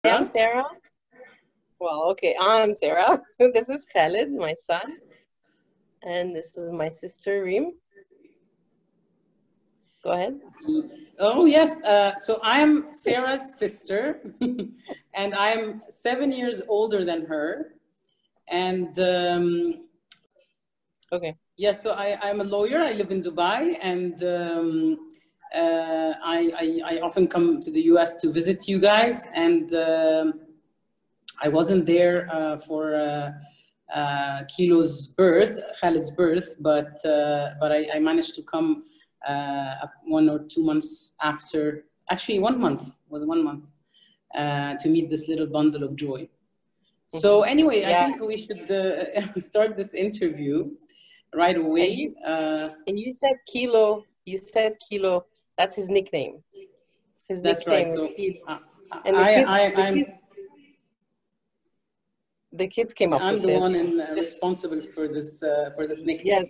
I'm Sarah. Well, okay, I'm Sarah. This is Khaled, my son, and this is my sister Reem. Go ahead. Oh, yes. So I'm Sarah's sister, and I'm 7 years older than her. And Okay. yeah, so I'm a lawyer. I live in Dubai, and I often come to the US to visit you guys. And I wasn't there for Kilo's birth, Khaled's birth, but I managed to come 1 or 2 months after. Actually, 1 month was 1 month to meet this little bundle of joy. So anyway, Yeah. I think we should start this interview right away. And you said Kilo. You said Kilo. That's his nickname. His That's nickname right. is So Kilo. And the kids came up I'm with the this. one responsible for this nickname. Yes.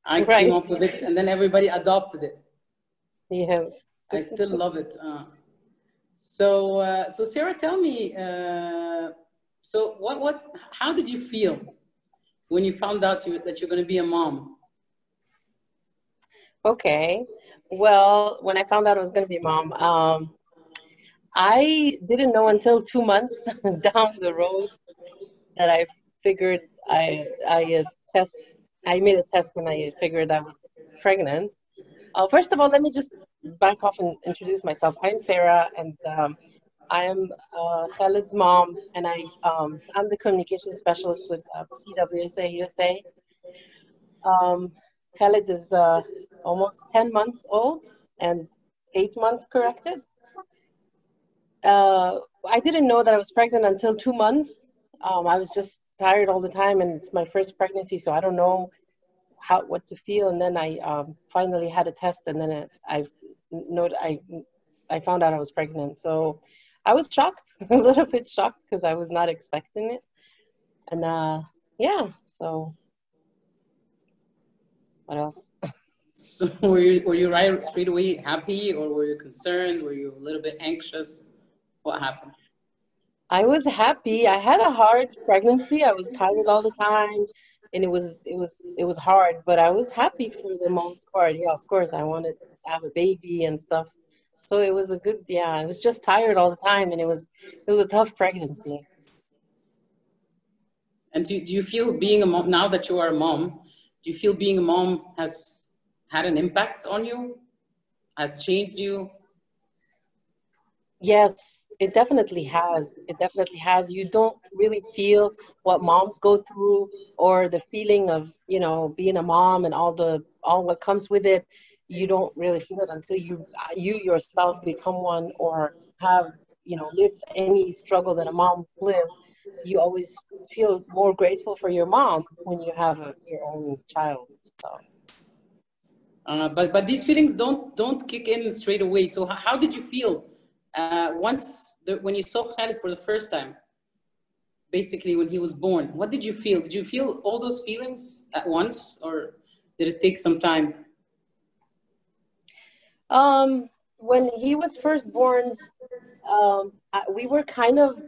I Right. came up with it, and then everybody adopted it. Yes. I still love it. So Sarah, tell me. So how did you feel when you found out that you're going to be a mom? Okay. Well, when I found out I was going to be a mom, I didn't know until 2 months down the road that I figured I made a test and I figured I was pregnant. First of all, let me just back off and introduce myself. I'm Sarah, and I'm Khaled's mom, and I'm the communication specialist with PWSA USA. Khaled is almost 10 months old and 8 months corrected. I didn't know that I was pregnant until 2 months. I was just tired all the time, and it's my first pregnancy, so I don't know what to feel. And then I finally had a test, and then I found out I was pregnant. So I was shocked, a little bit shocked, because I was not expecting it. And yeah, so what else? So were you right straight away happy, or were you concerned? Were you a little bit anxious? What happened? I was happy. I had a hard pregnancy. I was tired all the time, and it was hard, but I was happy for the most part. Yeah, of course, I wanted to have a baby and stuff. So it was I was just tired all the time, and it was a tough pregnancy. And do you feel being a mom, now that you are a mom, do you feel being a mom has had an impact on you? Has changed you? Yes, it definitely has. It definitely has. You don't really feel what moms go through, or the feeling of, being a mom and all what comes with it. You don't really feel it until you yourself become one, or have, live any struggle that a mom lives. You always feel more grateful for your mom when you have your own child. So. But these feelings don't kick in straight away. So how did you feel when you saw Khaled for the first time? Basically, when he was born, what did you feel? Did you feel all those feelings at once, or did it take some time? When he was first born, we were kind of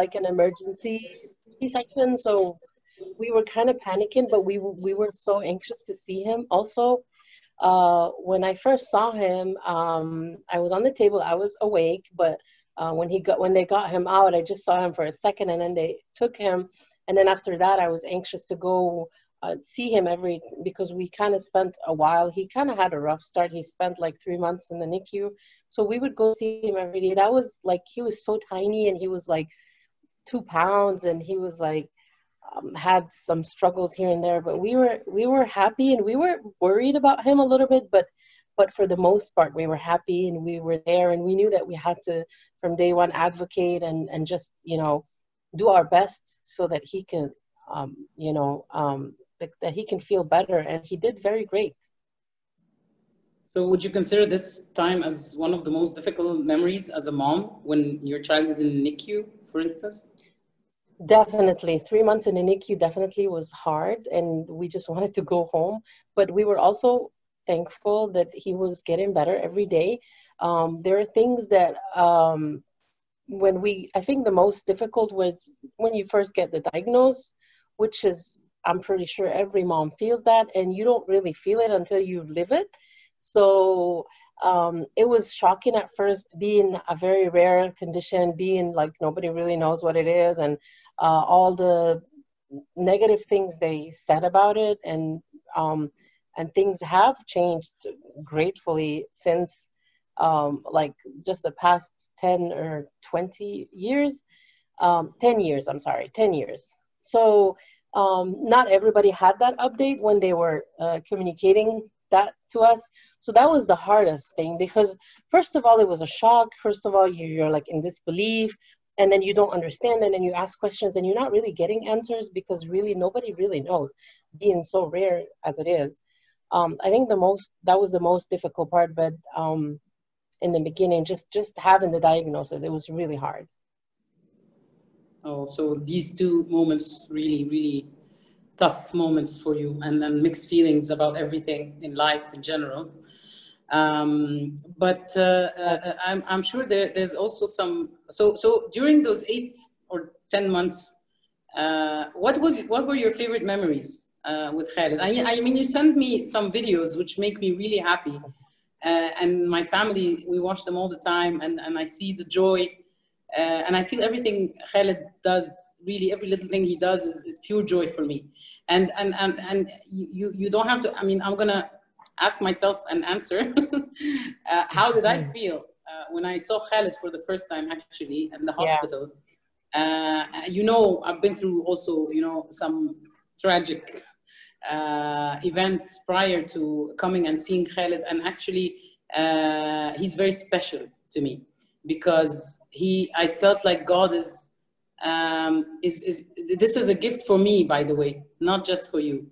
like an emergency C-section, so we were kind of panicking, but we were so anxious to see him. Also, when I first saw him, I was on the table. I was awake, but when they got him out, I just saw him for a second, and then they took him. And then after that, I was anxious to go see him because we kind of spent a while. He kind of had a rough start. He spent like 3 months in the NICU, so we would go see him every day. That was like, he was so tiny, and he was like 2 pounds, and he was like had some struggles here and there. But we were happy, and we were worried about him a little bit, but for the most part, we were happy, and we were there, and we knew that we had to, from day one, advocate and just, do our best so that he can, that he can feel better. And he did very great. So would you consider this time as one of the most difficult memories as a mom, when your child is in NICU, for instance? Definitely. 3 months in the NICU definitely was hard, and we just wanted to go home. But we were also thankful that he was getting better every day. There are things that I think the most difficult was when you first get the diagnosis, which is, I'm pretty sure every mom feels that, and you don't really feel it until you live it. So it was shocking at first, being a very rare condition, being like nobody really knows what it is, and all the negative things they said about it, and things have changed gratefully since like just the past 10 or 20 years. 10 years, I'm sorry, 10 years. So not everybody had that update when they were communicating that to us. So that was the hardest thing, because first of all, it was a shock. First of all, you're like in disbelief, and then you don't understand, and then you ask questions and you're not really getting answers, because really nobody really knows, being so rare as it is. I think that was the most difficult part, but in the beginning, just having the diagnosis, it was really hard. Oh, so these two moments really, really tough moments for you, and then mixed feelings about everything in life in general. But I'm sure there's also some. So during those 8 or 10 months, what were your favorite memories with Khaled? I mean, you sent me some videos which make me really happy, and my family, we watch them all the time, and I see the joy. And I feel everything Khaled does, really every little thing he does is pure joy for me. And you don't have to, I mean, I'm gonna ask myself an answer. How did I feel when I saw Khaled for the first time, actually, in the hospital? You know, I've been through also, you know, some tragic events prior to coming and seeing Khaled, and actually he's very special to me, because I felt like God is this is a gift for me, by the way, not just for you.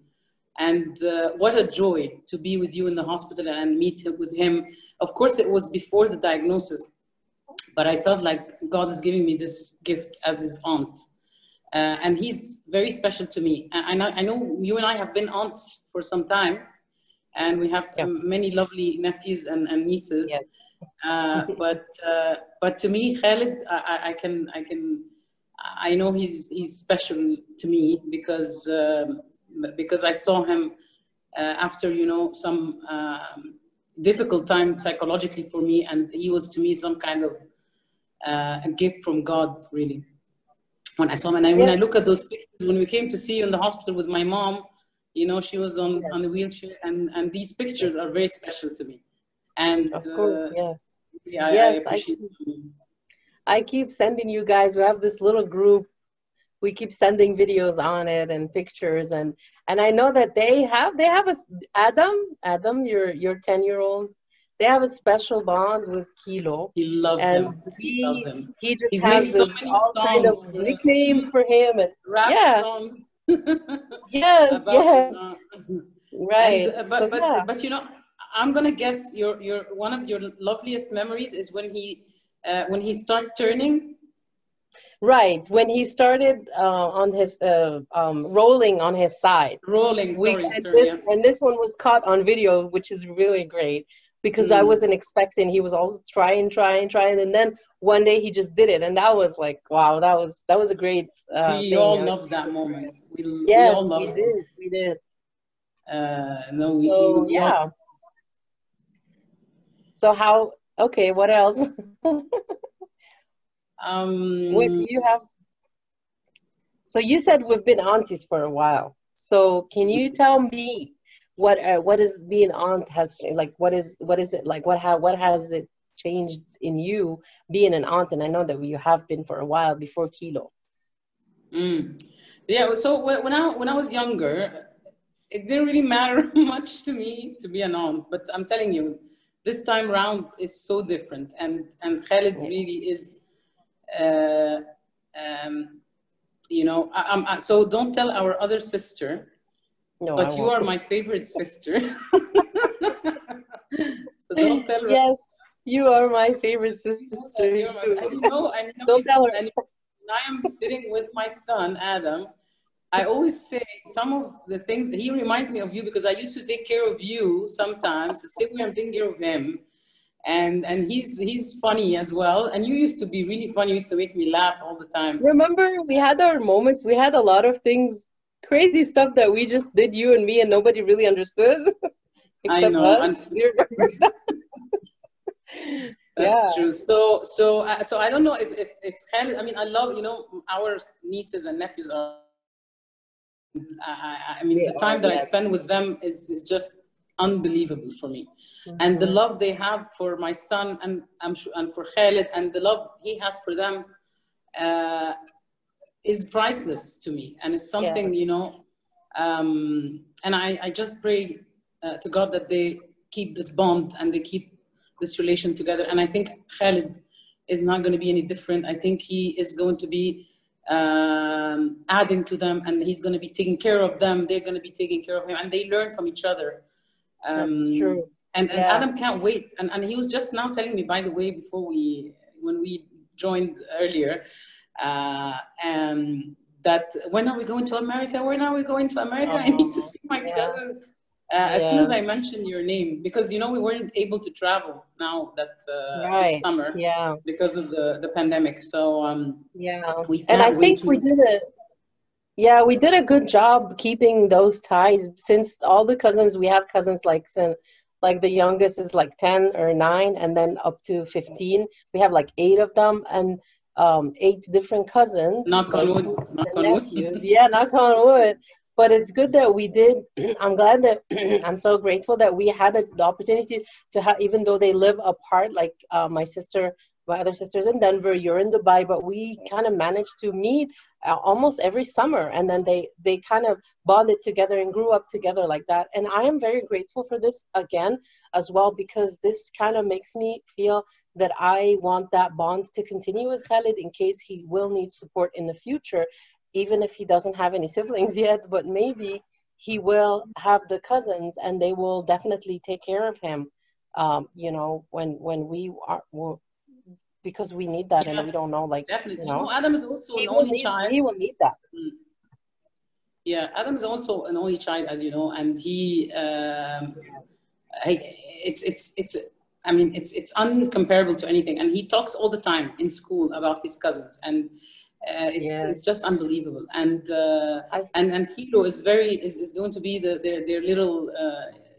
And what a joy to be with you in the hospital and meet with him. Of course, it was before the diagnosis, but I felt like God is giving me this gift as his aunt. And he's very special to me. I know you and I have been aunts for some time, and we have many lovely nephews and nieces. Yes. But to me, Khaled, I know he's special to me, because I saw him after, you know, some difficult time psychologically for me, and he was to me some kind of a gift from God, really. When I saw him, and when I look at those pictures, when we came to see you in the hospital with my mom, you know, she was on the wheelchair, and these pictures are very special to me. And of course, yes. Yeah, yes, I appreciate I keep sending you guys. We have this little group. We keep sending videos on it and pictures, and I know that they have Adam, your 10-year-old. They have a special bond with Kilo. He loves him. He loves him. He just He's has made so many all songs, kind of nicknames for him, and rap songs. Yes, yes. Right. And, but you know, I'm gonna guess your one of your loveliest memories is when he started turning. Right, when he started on his rolling on his side. Rolling, and this one was caught on video, which is really great, because I wasn't expecting. He was also trying, and then one day he just did it, and that was like, wow, that was a great we thing. all loved that moment. We all loved it. We did. Yeah. So how? Okay, what else? What do you have? So you said we've been aunties for a while. So can you tell me what is being aunt has like? What is it like? What has it changed in you being an aunt? And I know that you have been for a while before Kilo. Yeah. So when I was younger, it didn't really matter much to me to be an aunt. But I'm telling you, this time round is so different, and Khaled really is. You know, so don't tell our other sister, but you are my favorite sister. So don't tell her. Yes, you are my favorite sister. I know. Don't tell her. And when I am sitting with my son, Adam, I always say some of the things, he reminds me of you, because I used to take care of you sometimes, the same way I'm taking care of him. and he's funny as well. And you used to be really funny. You used to make me laugh all the time. Remember, we had our moments. We had a lot of things, crazy stuff that we just did, you and me, and nobody really understood I except know. us. Do you remember that? That's Yeah. true. So I don't know if Khaled, I mean, I love, you know, our nieces and nephews are, I mean, They the are, time that I yes. spend with them is just unbelievable for me. And the Mhm. love they have for my son, and I'm sure, and for Khaled, and the love he has for them, uh, is priceless to me. And it's something, you Yes. know, and I just pray to God that they keep this bond and they keep this relation together. And I think Khaled is not going to be any different. I think he is going to be adding to them, and he's going to be taking care of them. They're going to be taking care of him, and they learn from each other. That's true. And Yeah. Adam can't wait. And he was just now telling me, by the way, when we joined earlier, and that when are we going to America? When are we going to America? I need to Oh, see my yeah. cousins. As soon Yeah. as I mentioned your name, because, you know, we weren't able to travel now that this Right. summer Yeah. because of the pandemic. So Yeah. we And I can't wait think to. we did a good job keeping those ties since all the cousins, we have cousins like the youngest is like 10 or 9 and then up to 15. We have like 8 of them and 8 different cousins, Knock like on wood. nieces Knock and on wood. nephews. Yeah, knock on wood. But it's good that we did. I'm glad that I'm so grateful that we had the opportunity to have, even though they live apart, like my other sister's in Denver, you're in Dubai, but we kind of managed to meet almost every summer, and then they kind of bonded together and grew up together like that. And I am very grateful for this again as well, because this kind of makes me feel that I want that bond to continue with Khaled in case he will need support in the future, even if he doesn't have any siblings yet, but maybe he will have the cousins and they will definitely take care of him, when we are, because we need that, and we Yes, don't know, like, definitely. You know, Adam is also an he will only need child. he will need that. Yeah, Adam is also an only child, as you know, and it's I mean, it's uncomparable to anything. And he talks all the time in school about his cousins, and Yes. it's just unbelievable. And I and Kilo is going to be their little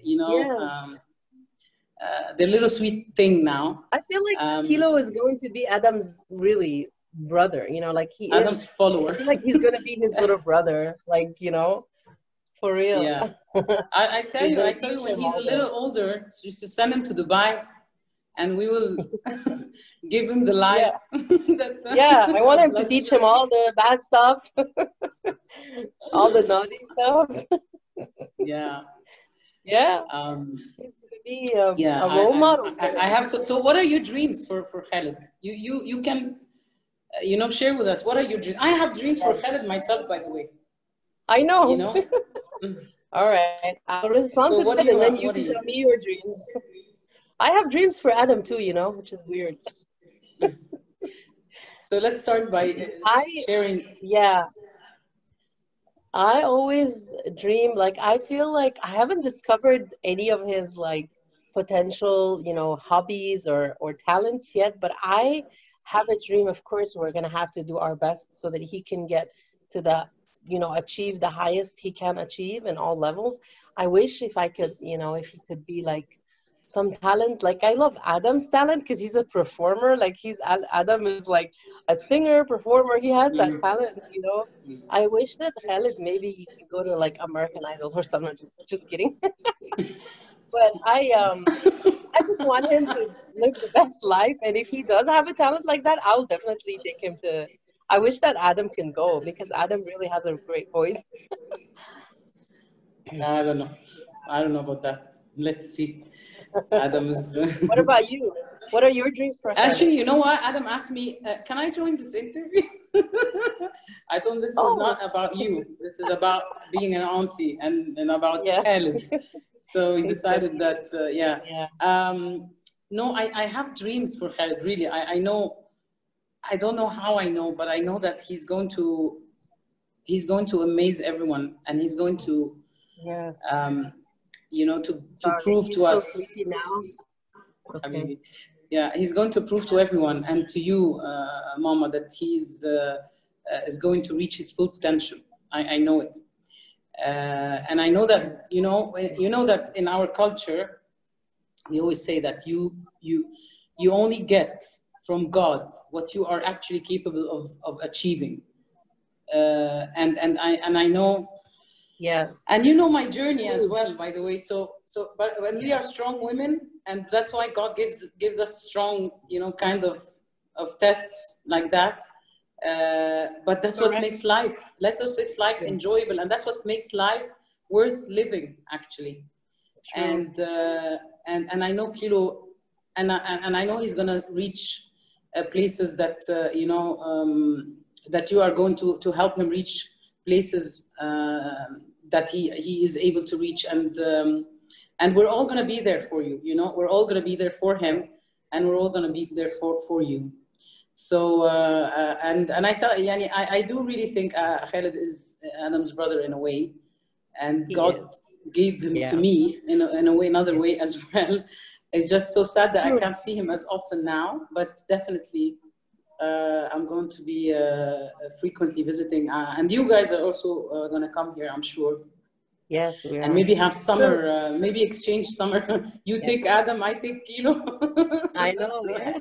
Yes. their little sweet thing now. I feel like Kilo is going to be Adam's really brother, like he is. Adam's I follower. feel like he's gonna be his little brother, like, for real. Yeah. I He's I gonna tell you, teach when him he's all a the little older, just to send him to Dubai, and we will give him the life Yeah. that Yeah, I want of him to teach him luxury. all the bad stuff, all the naughty stuff. Yeah. Yeah. Um, He's gonna be yeah. a role model for I him. have. So what are your dreams for Khaled? You can share with us, what are your dreams? I have dreams for Yes. Khaled myself, by the way. I You know. know. All right. I'll respond So to what do that you and then have? you What are can you? tell me your dreams. I have dreams for Adam too, which is weird. So let's start by I sharing. Yeah, I always dream, like, I feel like I haven't discovered any of his like potential, hobbies or talents yet, but I have a dream. Of course, we're gonna have to do our best so that he can get to achieve the highest he can achieve in all levels. I wish if I could, if he could be like some talent. Like, I love Adam's talent because he's a performer. Like, Adam is like a singer, performer. He has that Mm, talent. I wish that Khaled maybe he could go to like American Idol or something. Just kidding. But I just want him to live the best life. And if he does have a talent like that, I'll definitely take him to. I wish that Adam can go because Adam really has a great voice. I don't know. I don't know about that. Let's see. Adam is. What about you? What are your dreams for Khaled? Actually, you know what? Adam asked me, "Can I join this interview?" I told him this was Oh, not about you. This is about being an auntie and about yeah, Khaled. So we decided exactly. that, yeah. Yeah. No, I have dreams for Khaled. Really, I know. I don't know how I know, but I know that he's going to amaze everyone, and he's going to, Yes. um, to Sorry, prove he's to so us. sleepy now. Okay. Yeah, he's going to prove to everyone and to you, Mama, that he's is going to reach his full potential. I know it. And I know that, you know that in our culture, we always say that you only get from God what you are actually capable of achieving. And I know, Yes. and you know my journey as well, by the way. But when we are strong women, and that's why God gives us strong, kind of tests like that. But that's what makes life. That's what makes life enjoyable, and that's what makes life worth living, actually. True. And I know Kilo, and I know he's gonna reach places that that you are going to help him reach places that he is able to reach, and we're all gonna be there for you. We're all gonna be there for him, and we're all gonna be there for you. So and I tell Yani, I do really think Khaled is Adam's brother in a way, and God gave him to me in a way, another way as well. It's just so sad that I can't see him as often now, but definitely I'm going to be frequently visiting, and you guys are also going to come here, I'm sure. Yes, we are. And maybe have summer, maybe exchange summer. You take Adam, I take Kilo. I know, yeah.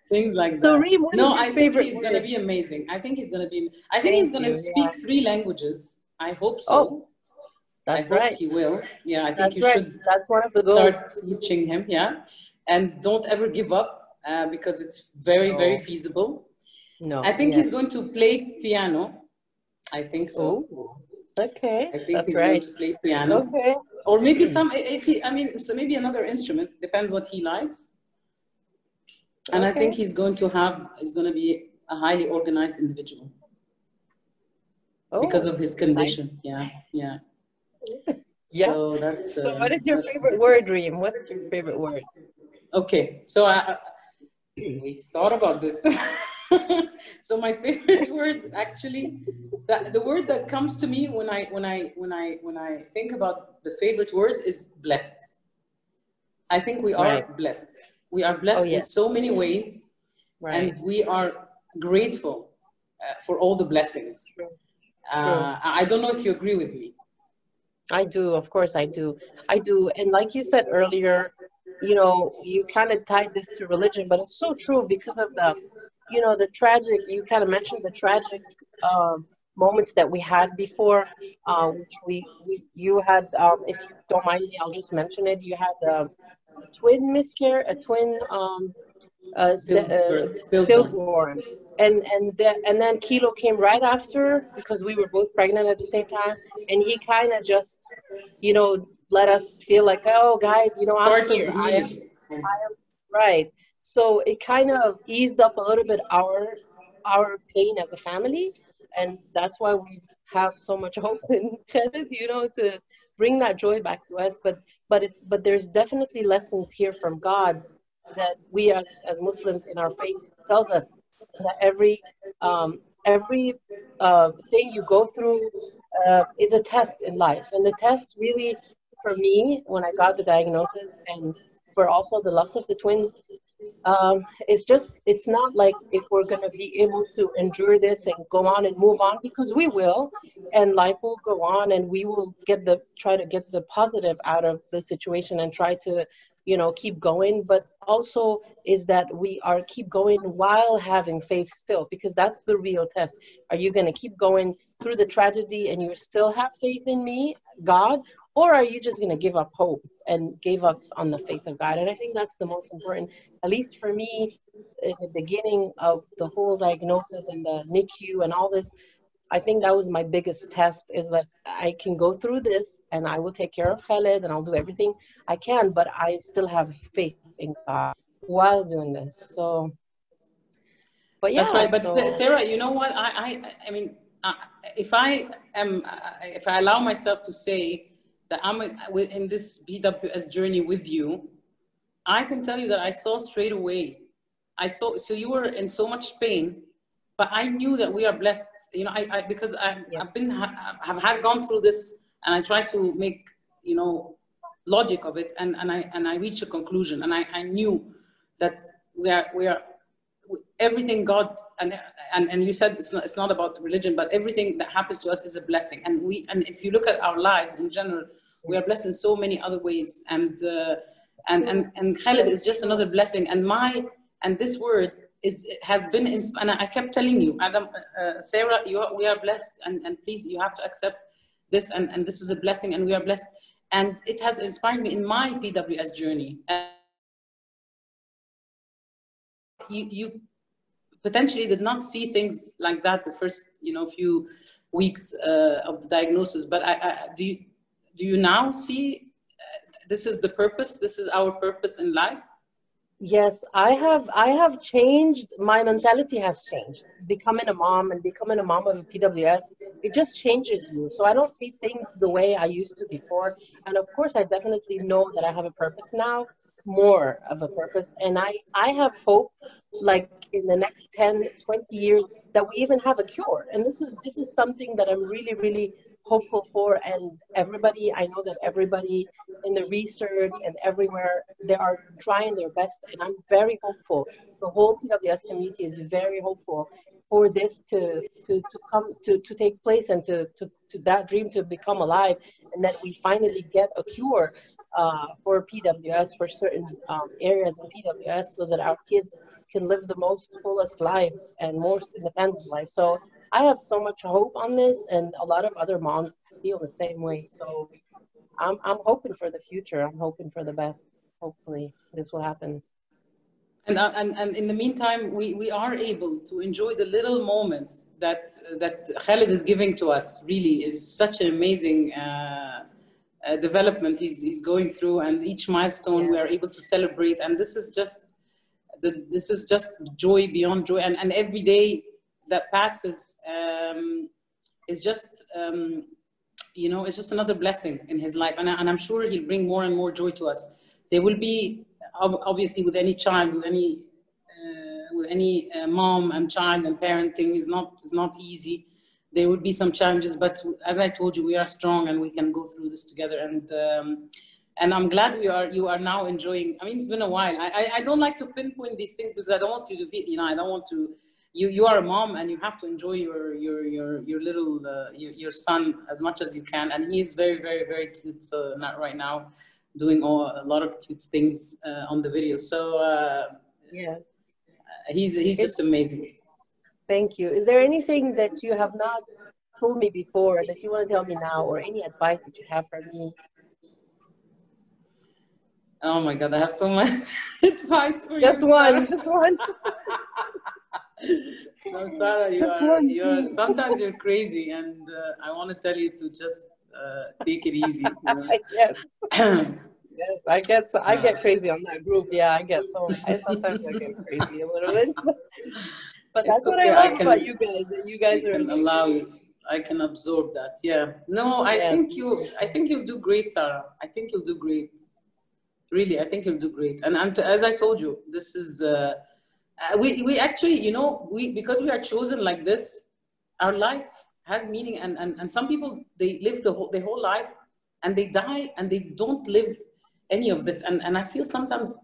Things like So, that. Reem, what is your I think favorite he's word? going to be amazing. I think he's going to be. I think he's going to speak 3 languages. I hope so. Oh, that's I hope right. he will. Yeah, I think That's you right. should. That's one of the goals. Start teaching him. Yeah, and don't ever give up because it's very, very feasible. No. I think he's going to play piano. I think so. Oh, okay. I think that's he's right. going to play piano. Okay. Or maybe so maybe another instrument. Depends what he likes. And I think he's going to be a highly organized individual. Because of his condition. Nice. Yeah. So that's. So what is your favorite word, Reem? What's your favorite word? Okay, so we thought about this. So my favorite word, actually, the word that comes to me when I think about the favorite word is blessed. I think we are blessed. We are blessed in so many ways, and we are grateful for all the blessings. I don't know if you agree with me. I do, of course I do. And like you said earlier, you kind of tied this to religion, but it's so true because of the tragic, you kind of mentioned the tragic moments that we had before, which you had, if you don't mind me, I'll just mention it. You had a twin stillborn. And then Kilo came right after, because we were both pregnant at the same time, and he kind of just let us feel like, oh guys, I'm here. I am right. So it kind of eased up a little bit our pain as a family, and that's why we have so much hope in Khaled, to bring that joy back to us. But there's definitely lessons here from God that we as Muslims in our faith tells us that every thing you go through is a test in life. And the test really, for me, when I got the diagnosis, and for also the loss of the twins, it's not like if we're going to be able to endure this and go on and move on, because we will, and life will go on, and we will try to get the positive out of the situation and try to keep going. But also is that we are keep going while having faith still, because that's the real test. Are you going to keep going through the tragedy and you still have faith in me, God, or are you just going to give up hope and give up on the faith of God? And I think that's the most important, at least for me, in the beginning of the whole diagnosis and the NICU and all this. I think that was my biggest test, is that I can go through this and I will take care of Khaled and I'll do everything I can, but I still have faith in God while doing this. So, but yeah. That's right. But Sarah, you know what? I mean, if I allow myself to say that I'm in this PWS journey with you, I can tell you that I saw straight away. So you were in so much pain, but I knew that we are blessed. Because I've gone through this, and I try to make logic of it, and I reached a conclusion, and I knew that we are everything God, and you said it's not about religion, but everything that happens to us is a blessing, and if you look at our lives in general, we are blessed in so many other ways, and Khaled is just another blessing, and this word has been, and I kept telling you, Adam, Sarah, we are blessed, and please, you have to accept this, and this is a blessing, and we are blessed, and it has inspired me in my PWS journey. You potentially did not see things like that the first, few weeks of the diagnosis, but do you now see this is the purpose? This is our purpose in life? Yes, I have changed. My mentality has changed. Becoming a mom and becoming a mom of a PWS, it just changes you. So I don't see things the way I used to before. And of course, I definitely know that I have a purpose now, more of a purpose. And I have hope, like in the next 10, 20 years, that we even have a cure. And this is something that I'm really, really hopeful for. And I know that everybody in the research and everywhere, they are trying their best, and I'm very hopeful. The whole PWS community is very hopeful for this to come to take place, and to that dream to become alive, and that we finally get a cure for PWS, for certain areas in PWS, so that our kids can live the most fullest lives and most independent lives. So I have so much hope on this, and a lot of other moms feel the same way. So I'm hoping for the future. I'm hoping for the best. Hopefully this will happen. And in the meantime, we are able to enjoy the little moments that Khaled is giving to us. Really is such an amazing development he's going through, and each milestone we are able to celebrate. And this is just joy beyond joy. And every day that passes is just it's just another blessing in his life, and I'm sure he'll bring more and more joy to us. There will be, obviously, with any child, with any mom and child, and parenting is not easy. There will be some challenges, but as I told you, we are strong, and we can go through this together. And I'm glad you are now enjoying. I mean, it's been a while. I don't like to pinpoint these things because I don't want you to feel, I don't want to. You are a mom, and you have to enjoy your little your son as much as you can, and he's very, very, very cute. So not right now, doing a lot of cute things on the video. So yeah, he's just amazing. Thank you. Is there anything that you have not told me before that you want to tell me now, or any advice that you have for me? Oh my God, I have so much advice for just you. Just one. No, Sarah, sometimes you're crazy, and I want to tell you to just take it easy. Yes. Yes, I get crazy on that group. Yeah, sometimes I get crazy a little bit. But that's what I like about you guys. That you guys are allow it. I can absorb that. Yeah. No, I think you'll do great, Sarah. I think you'll do great. Really, I think you'll do great. And as I told you, this is we actually, because we are chosen like this, our life has meaning, and some people, they live their whole life, and they die, and they don't live any of this, and I feel sometimes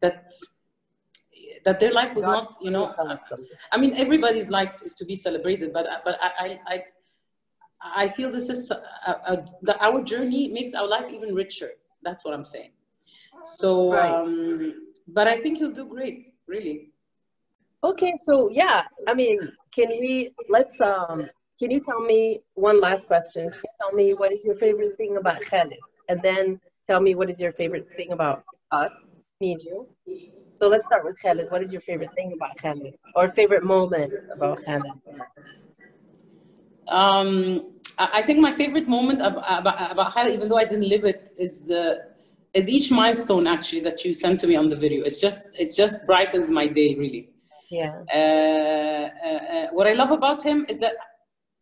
that their life was not, I mean, everybody's life is to be celebrated, but I feel this is our journey makes our life even richer. That's what I'm saying. So right. But I think you'll do great, really. Okay, so yeah, I mean, can you tell me one last question? Can you tell me what is your favorite thing about Khaled? And then tell me what is your favorite thing about us, me and you. So let's start with Khaled. What is your favorite thing about Khaled? Or favorite moment about Khaled? I think my favorite moment about Khaled, even though I didn't live it, is each milestone actually that you sent to me on the video. It just brightens my day, really. Yeah. What I love about him is that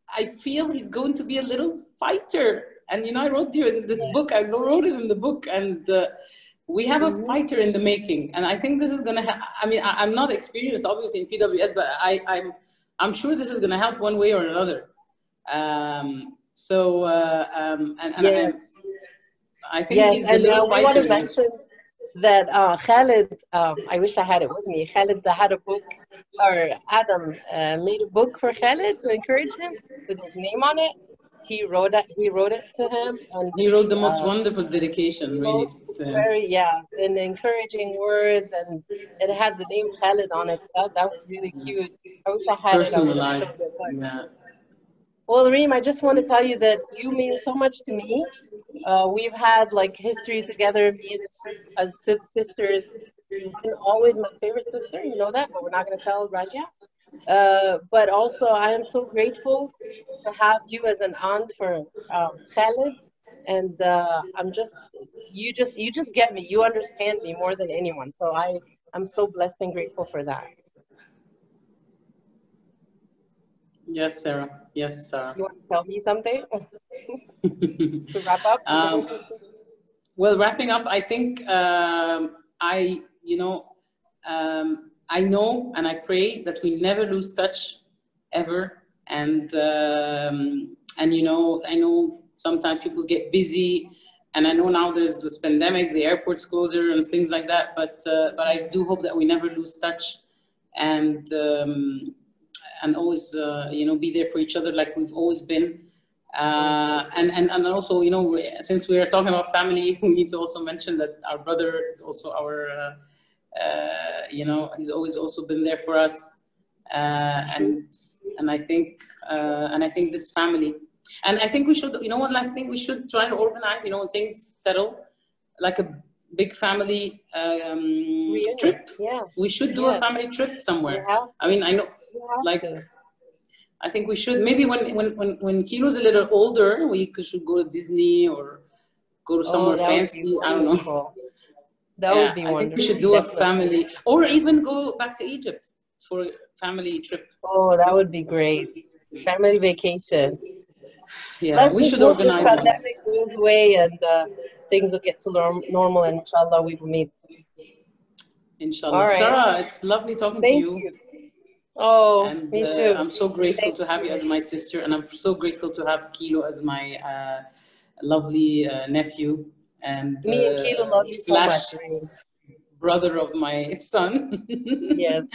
I feel he's going to be a little fighter. And I wrote you in this book. I wrote it in the book, and we have a fighter in the making. And I think this is going to. I mean, I'm not experienced, obviously, in PWS, but I'm sure this is going to help one way or another. Yes. I think Yes, he's a and little we want whiter to now. mention that Khaled, I wish I had it with me. Khaled had a book, or Adam made a book for Khaled to encourage him with his name on it. He wrote it to him, and He wrote the most wonderful dedication, really, most to him. very, yeah, and encouraging words, and it has the name Khaled on it. So that was really cute. I wish I had it. I would have Personalized. showed it. But Yeah. well, Reem, I just want to tell you that you mean so much to me. We've had like history together, me as sisters. You've been always my favorite sister, you know that, but we're not going to tell Raja. But also, I am so grateful to have you as an aunt for Khaled, and you just get me. You understand me more than anyone. So I'm so blessed and grateful for that. Yes, Sarah. Yes, Sarah. You want to tell me something to wrap up? um, well, wrapping up, I think I know and I pray that we never lose touch ever. And I know sometimes people get busy, and I know now there's this pandemic, the airport's closer and things like that. But I do hope that we never lose touch, and always be there for each other like we've always been. And also, since we are talking about family, we need to also mention that our brother is also our, he's always also been there for us. And I think this family, and I think we should, one last thing, we should try to organize, when things settle, like a big family trip. Yeah. We should do a family trip somewhere. I mean, I know, like. I think we should, maybe when Kilo's a little older, we should go to Disney or go to somewhere fancy. I don't know. That would be wonderful. I think we should do a family, or even go back to Egypt for a family trip. Oh, that would be great. Family vacation. Yeah, we should organize this pandemic goes away and things will get to normal, and inshallah we will meet. Inshallah. Right. Sarah, it's lovely talking to you. Thank you. Oh, and, me too. I'm so grateful to have you as my sister, and I'm so grateful to have Kilo as my lovely nephew. And me and Kilo love you so much. Brother of my son. Yes.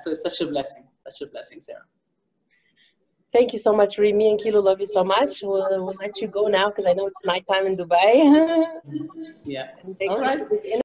So it's such a blessing, Sarah. Thank you so much, Ree. Me and Kilo love you so much. We'll let you go now because I know it's nighttime in Dubai. Yeah. And thank you for this interview.